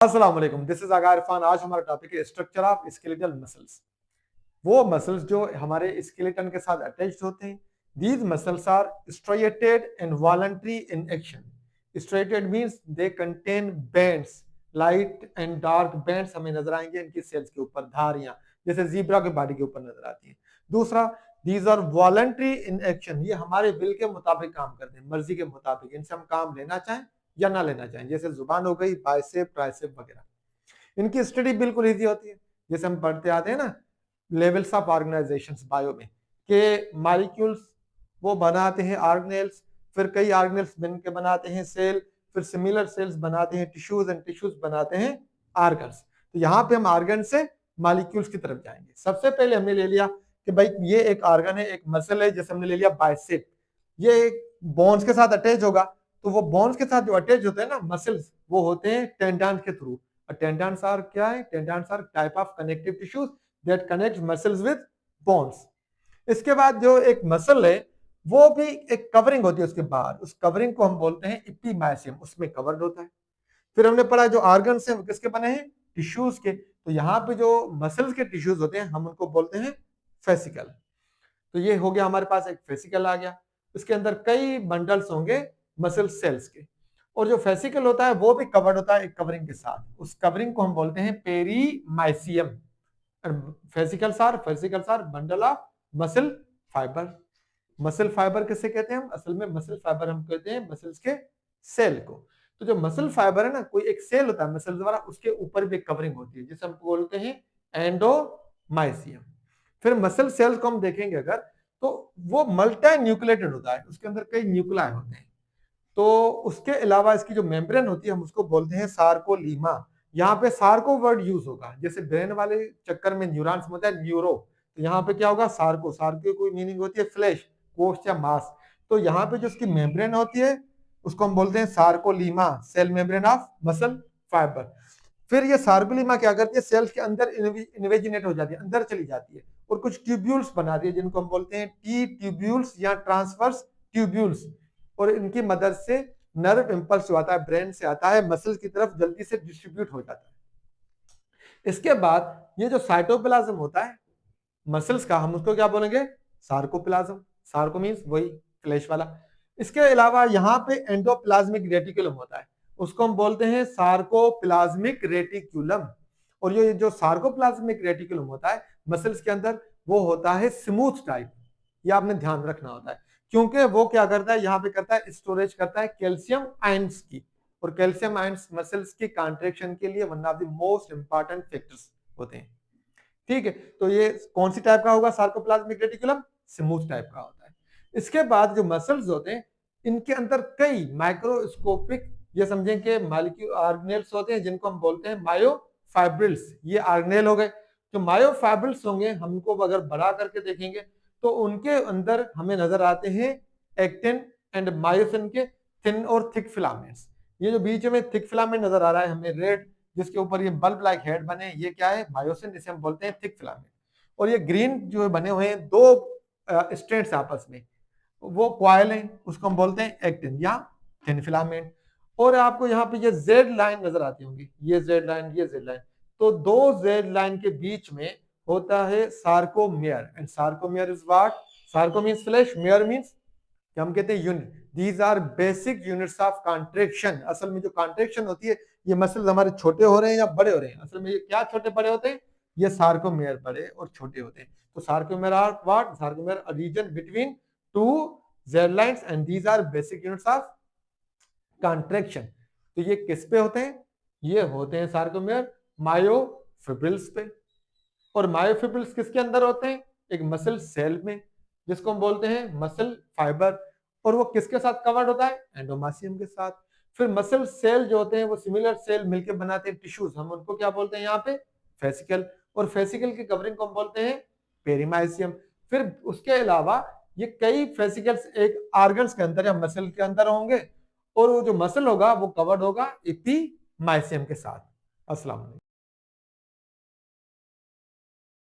अस्सलाम वालेकुम, this is आगा इरफान। आज हमारा टॉपिक है स्ट्रक्चर ऑफ स्केलेटल मसल्स। वो मसल्स जो हमारे स्केलेटन के साथ अटैच्ड होते हैं। These muscles are striated and voluntary in action. Striated means they contain bands, light and dark bands हमें नजर आएंगे इनकी सेल्स के ऊपर, धारियां जैसे जीब्रा के बॉडी के ऊपर नजर आती हैं। दूसरा, these are voluntary in action, ये हमारे विल के मुताबिक काम करते हैं, मर्जी के मुताबिक इनसे हम काम लेना चाहें या ना लेना चाहें। जैसे जुबान हो गई, बाइसेप, ट्राइसेप वगैरह। इनकी स्टडी बिल्कुल इजी होती है, जैसे हम पढ़ते आते हैं ना लेवल्स ऑफ ऑर्गेनाइजेशंस बायो में, कि मॉलिक्यूल्स वो बनाते हैं ऑर्गेनेल्स, फिर कई ऑर्गेनेल्स मिलकर बनाते हैं सेल, फिर सिमिलर सेल्स बनाते हैं टिश्यूज, एंड टिश्यूज बनाते हैं ऑर्गन्स। तो यहाँ पे हम ऑर्गन से मॉलिक्यूल्स की तरफ जाएंगे। सबसे पहले हमने ले लिया कि भाई ये एक ऑर्गन है, एक मसल है, जैसे हमने ले लिया बाइसेप, ये एक बोन्स के साथ अटैच होगा। तो वो बोन्स के साथ जो अटैच होते हैं ना मसल्स, वो होते हैं टेंडन्स के थ्रू। टेंडन्स आर क्या है? Tendons are type of connective tissues that connect muscles with bones. इसके बाद जो एक मसल है वो भी एक कवरिंग होती है उसके बाहर, उस कवरिंग को हम बोलते हैं इपिमाइसियम, उसमें कवर्ड होता है। फिर हमने पढ़ा जो ऑर्गन्स हैं वो किसके बने हैं? टिश्यूज के। तो यहाँ पे जो मसल्स के टिश्यूज होते हैं हम उनको बोलते हैं फेसिकल। तो ये हो गया हमारे पास, एक फेसिकल आ गया। इसके अंदर कई बंडल्स होंगे मसल सेल्स के। और जो फेसिकल होता है वो भी कवर्ड होता है एक कवरिंग के साथ, उस कवरिंग को हम बोलते हैं perimysium. Fascicles are bundle of muscle fibre. Muscle fibre किसे कहते हैं हम? असल में मसल फाइबर हम कहते हैं मसल्स के सेल को। तो जो मसल फाइबर है ना, कोई एक सेल होता है मसल द्वारा, उसके ऊपर भी कवरिंग होती है जिसे हम बोलते हैं एंडोमाइसियम। फिर मसल सेल्स को हम देखेंगे अगर, तो वो मल्टी न्यूक्लिएटेड होता है, उसके अंदर कई न्यूक्लियाई होते हैं। तो उसके अलावा इसकी जो मेम्ब्रेन होती है हम उसको बोलते हैं सार्कोलीमा। यहाँ पे सार्को वर्ड यूज होगा, जैसे ब्रेन वाले चक्कर में न्यूरॉन्स होता है न्यूरो, तो यहाँ पे क्या होगा? सार्को। सार्को कोई मीनिंग होती है फ्लैश, कोस्ट या मास। तो यहाँ पे जो उसकी मेम्ब्रेन होती है उसको हम बोलते हैं sarcolemma, cell membrane of muscle fibre. फिर ये सार्कोलीमा क्या करती है? सेल्स के अंदर इन्वेजिनेट हो जाती है, अंदर चली जाती है, और कुछ ट्यूब्यूल्स बनाती है जिनको हम बोलते हैं टी ट्यूब्यूल्स या ट्रांसवर्स ट्यूब्यूल्स। और इनकी मदद से नर्व इंपल्स जो आता है ब्रेन से आता है मसल्स की तरफ जल्दी से डिस्ट्रीब्यूट हो जाता है। इसके बाद ये जो साइटोप्लाज्म होता है मसल्स का, हम उसको क्या बोलेंगे? सार्कोप्लाज्म। सार्को मींस वही फ्लैश वाला। इसके अलावा यहाँ पे एंडोप्लाज्मिक रेटिकुलम होता है, उसको हम बोलते हैं सार्कोप्लाज्मिक रेटिकुलम। और ये जो सार्कोप्लाज्मिक रेटिकुलम होता है मसल्स के अंदर, वो होता है स्मूथ टाइप। ये आपने ध्यान रखना होता है, क्योंकि वो क्या करता है यहाँ पे करता है, स्टोरेज करता है कैल्शियम आयंस की। और कैल्शियम आयंस मसल्स की कॉन्ट्रेक्शन के लिए one of the most important factors होते हैं। ठीक है, तो ये कौन सी टाइप का होगा? सार्कोप्लाज्मिक रेटिकुलम स्मूथ टाइप का होता है। इसके बाद जो मसल्स होते हैं इनके अंदर कई माइक्रोस्कोपिक, ये समझें कि मॉलिक्यूल ऑर्गेनेल्स होते हैं जिनको हम बोलते हैं मायोफाइब्रिल्स। ये ऑर्गेनेल हो गए। जो मायोफाइब्रिल्स होंगे हमको अगर बड़ा करके देखेंगे तो उनके अंदर हमें नजर आते हैं एक्टिन एंड मायोसिन के थिन और थिक फिलामेंट्स। ये जो बीच में थिक फिलामेंट नजर आ रहा है हमें रेड, जिसके ऊपर ये बल्ब लाइक हेड बने, ये क्या है? मायोसिन, जिसे हम बोलते हैं थिक फिलामेंट। और ये ग्रीन जो बने हुए हैं दो स्ट्रैंड्स आपस में, वो क्वाइल है, उसको हम बोलते हैं एक्टिन या थिन फिलामेंट। और आपको यहाँ पे ये जेड लाइन नजर आती होंगी, ये जेड लाइन, ये जेड लाइन। तो दो जेड लाइन के बीच में होता है sarcomere, and sarcomere is what? Sarco means flesh, mere means हम कहते हैं unit. These are basic units of contraction. असल में जो कॉन्ट्रेक्शन होती है, ये मसल्स हमारे छोटे हो रहे हैं या बड़े हो रहे हैं, असल में ये क्या छोटे बड़े होते हैं? ये सार्कोमियर बड़े और छोटे होते हैं। तो sarcomere are what? Sarcomere region between two Z lines, and these are basic units of contraction. तो ये किस पे होते हैं? ये होते हैं सार्कोमियर मायोफिब्रिल्स पे। और मायोफिब्रिल्स किसके अंदर होते हैं? एक मसल सेल में, जिसको हम बोलते हैं मसल फाइबर। और वो किसके साथ कवर्ड होता है? एंडोमासियम के साथ। फिर मसल सेल जो होते हैं वो सिमिलर सेल मिलकर बनाते हैं टिश्यूज, हम उनको क्या बोलते हैं यहाँ पे? फेसिकल। और फेसिकल की कवरिंग को हम बोलते हैं पेरीमाइसियम। फिर उसके अलावा ये कई फेसिकल्स एक ऑर्गन्स के अंदर या मसल के अंदर होंगे, और वो जो मसल होगा वो कवर्ड होगा इपीमाइसियम के साथ। अस्सलाम वालेकुम।